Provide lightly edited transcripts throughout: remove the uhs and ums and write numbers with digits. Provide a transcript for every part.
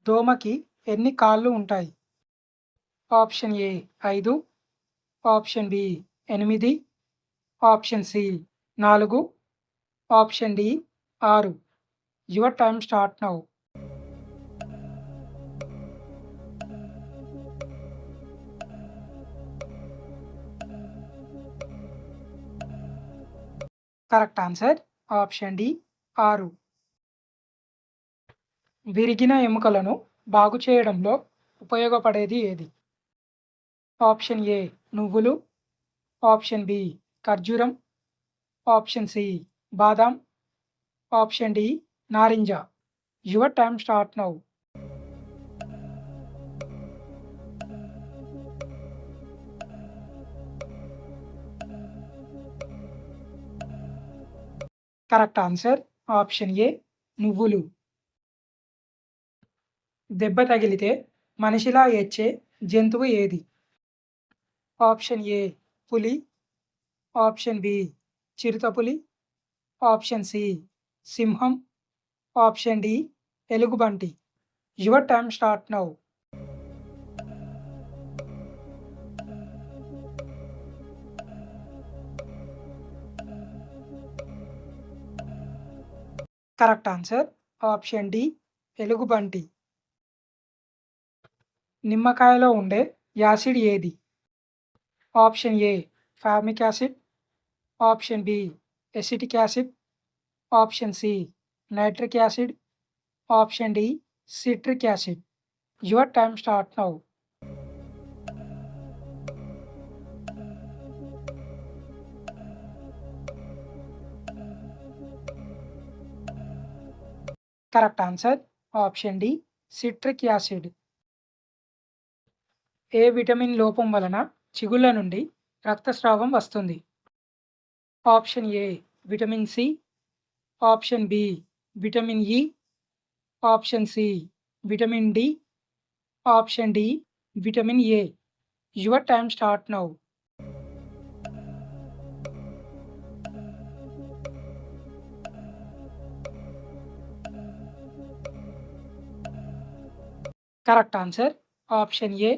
దోమకి ఎన్ని కాళ్ళు ఉంటాయి? Option A 5, option B 8, option C 4, option D 6. Your time start now. Correct answer option D 6. విరిగిన ఎముకలను బాగు చేయడంలో ఉపయోగపడేది ఏది? ఆప్షన్ ఏ నువ్వులు, ఆప్షన్ బి ఖర్జూరం, ఆప్షన్ సి బాదాం, ఆప్షన్ డి నారింజ. Your time start now. Correct answer option ఏ నువ్వులు. దెబ్బ తగిలితే మనిషిలా ఏడ్చే జంతువు ఏది? ఆప్షన్ ఏ పులి, ఆప్షన్ బి చిరుతపులి, ఆప్షన్ సి సింహం, ఆప్షన్ డి ఎలుగుబంటి. Your time start now. Correct answer option D ఎలుగుబంటి. నిమ్మకాయలో ఉండే యాసిడ్ ఏది? Option A formic acid, option B acetic acid, option C nitric acid, option D citric acid. Your time start now. Correct answer option D citric acid. ఏ vitamin లోపం వలన చిగుళ్ళ నుండి రక్తస్రావం వస్తుంది? Option A vitamin C, option B vitamin E, option C vitamin D, option D vitamin A. Your time start now. Correct answer option A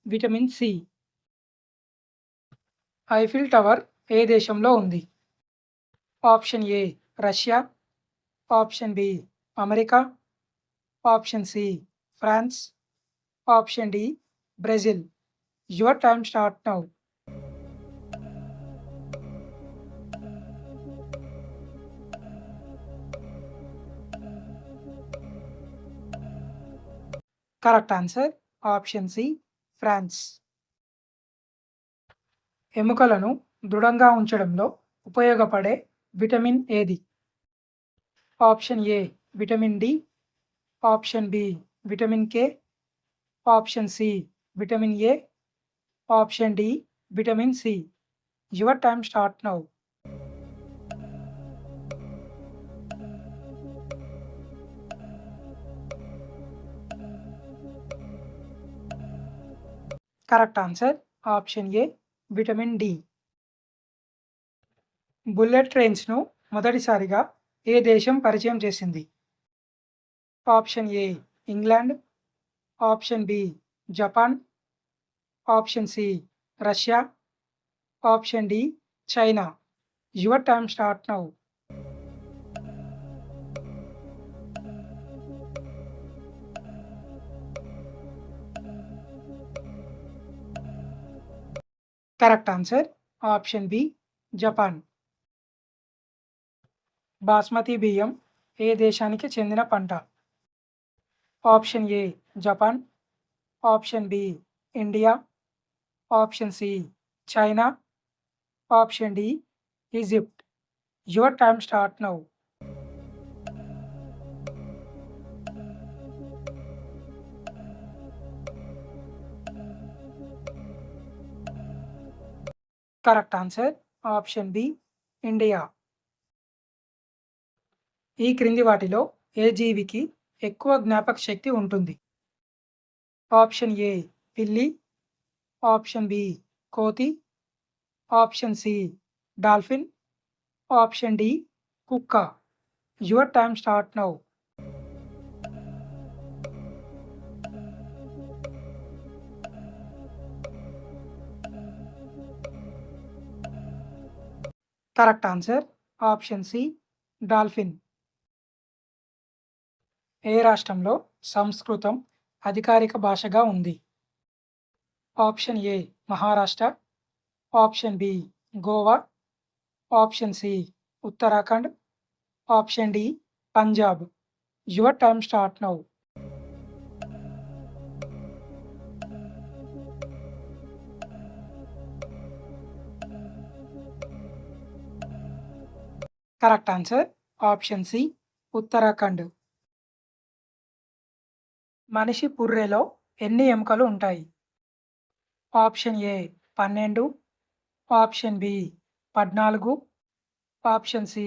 vitamin C. Eiffel tower ఏ దేశంలో ఉంది? Option A Russia, option B America, option C France, option D Brazil. Your time start now. Correct answer option C France. ఎముకలను దృఢంగా ఉంచడంలో ఉపయోగపడే vitamin ఏది? Option A vitamin D, option B vitamin K, option C vitamin A, option D vitamin C. Your time start now. Correct answer option A vitamin D. Bullet ట్రైన్స్ను మొదటిసారిగా ఏ దేశం పరిచయం చేసింది? Option A England, option B Japan, option C Russia, option D China. Your time start now. Correct answer option B Japan. Basmati బియ్యం ఏ దేశానికి చెందిన పంట? Option A Japan, option B India, option C China, option D Egypt. Your time start now. Correct answer option B India. ఈ క్రింది వాటిలో ఏ జీవికి ఎక్కువ జ్ఞాపక శక్తి ఉంటుంది? ఆప్షన్ ఏ పిల్లి, ఆప్షన్ బి కోతి, option C dolphin, option D కుక్క. Your time start now. Correct answer option C dolphin. ఏ రాష్ట్రంలో సంస్కృతం అధికారిక భాషగా ఉంది? Option A Maharashtra, option B Goa, option C Uttarakhand, option D Punjab. Your time start now. Correct answer option C Uttarakhand. మనిషి పుర్రెలో ఎన్ని ఎముకలు ఉంటాయి? Option A 12, option B 14, option C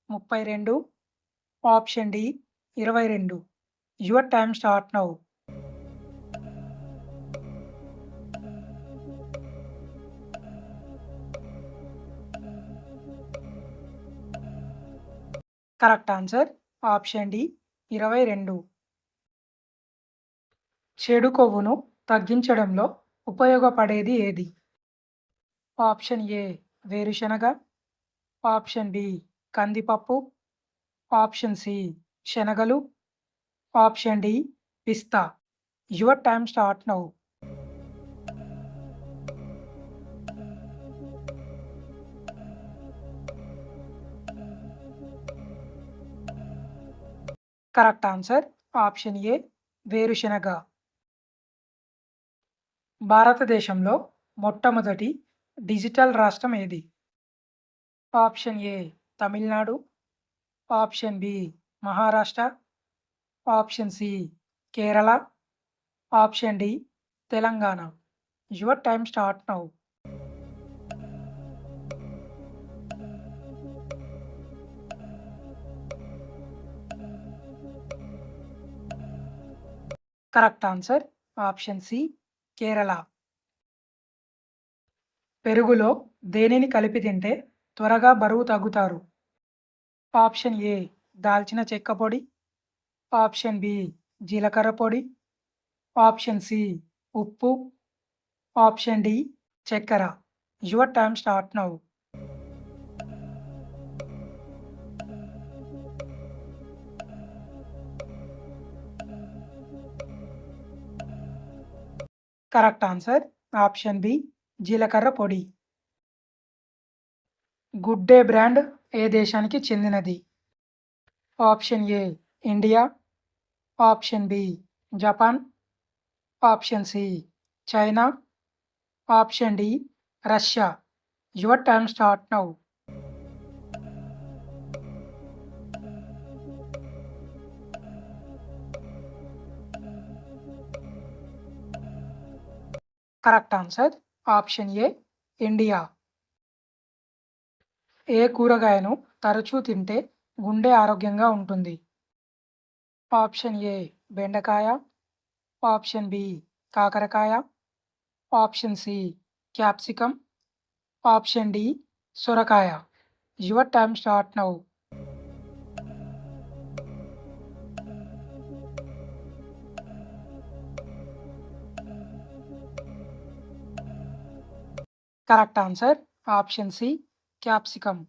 32, option D 22. Your time start now. Correct answer option D 22. చెడు కొవ్వును తగ్గించడంలో ఉపయోగపడేది ఏది? ఆప్షన్ ఏ వేరుశనగ, ఆప్షన్ బి కందిపప్పు, ఆప్షన్ సి శనగలు, ఆప్షన్ డి పిస్తా. Your time start now. Correct answer option A వేరుశనగ. భారతదేశంలో మొట్టమొదటి డిజిటల్ రాష్ట్రం ఏది? Option A Tamil Nadu, option B Maharashtra, option C Kerala, option D Telangana. Your time start now. Correct answer option C Kerala. పెరుగులో దేనిని కలిపి తింటే త్వరగా బరువు తగ్గుతారు? ఆప్షన్ ఏ దాల్చిన చెక్క పొడి, ఆప్షన్ బి జీలకర్ర పొడి, ఆప్షన్ సి ఉప్పు, ఆప్షన్ డి చక్కెర. Your time start now. Correct answer option B జీలకర్ర పొడి. గుడ్ డే బ్రాండ్ ఏ దేశానికి చెందినది? Option A India, option B Japan, option C China, option D Russia. Your time start now. Correct answer option A India. ఏ కూరగాయను తరచూ తింటే గుండె ఆరోగ్యంగా ఉంటుంది? ఆప్షన్ ఏ బెండకాయ, ఆప్షన్ బి కాకరకాయ, option C capsicum, option D సొరకాయ. Your time start now. Correct answer option C capsicum.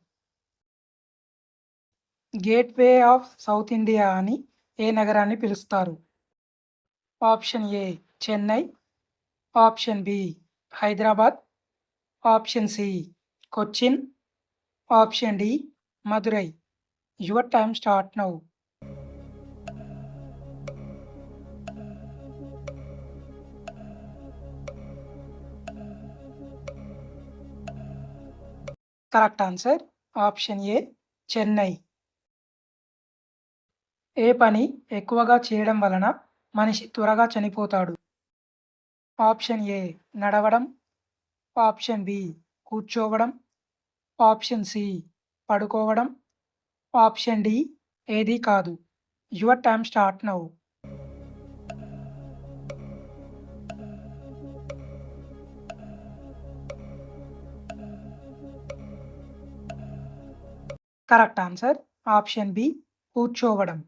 Gateway of south India అని ఏ నగరాన్ని పిలుస్తారు? Option A Chennai, option B Hyderabad, option C Cochin, option D Madurai. Your time start now. Correct answer option A Chennai. ఏ పని ఎక్కువగా చేయడం వలన మనిషి త్వరగా చనిపోతాడు? ఆప్షన్ ఏ నడవడం, ఆప్షన్ బి కూర్చోవడం, ఆప్షన్ సి పడుకోవడం, ఆప్షన్ డి ఏదీ కాదు. Your time start now. Correct answer option B కూర్చోవడం.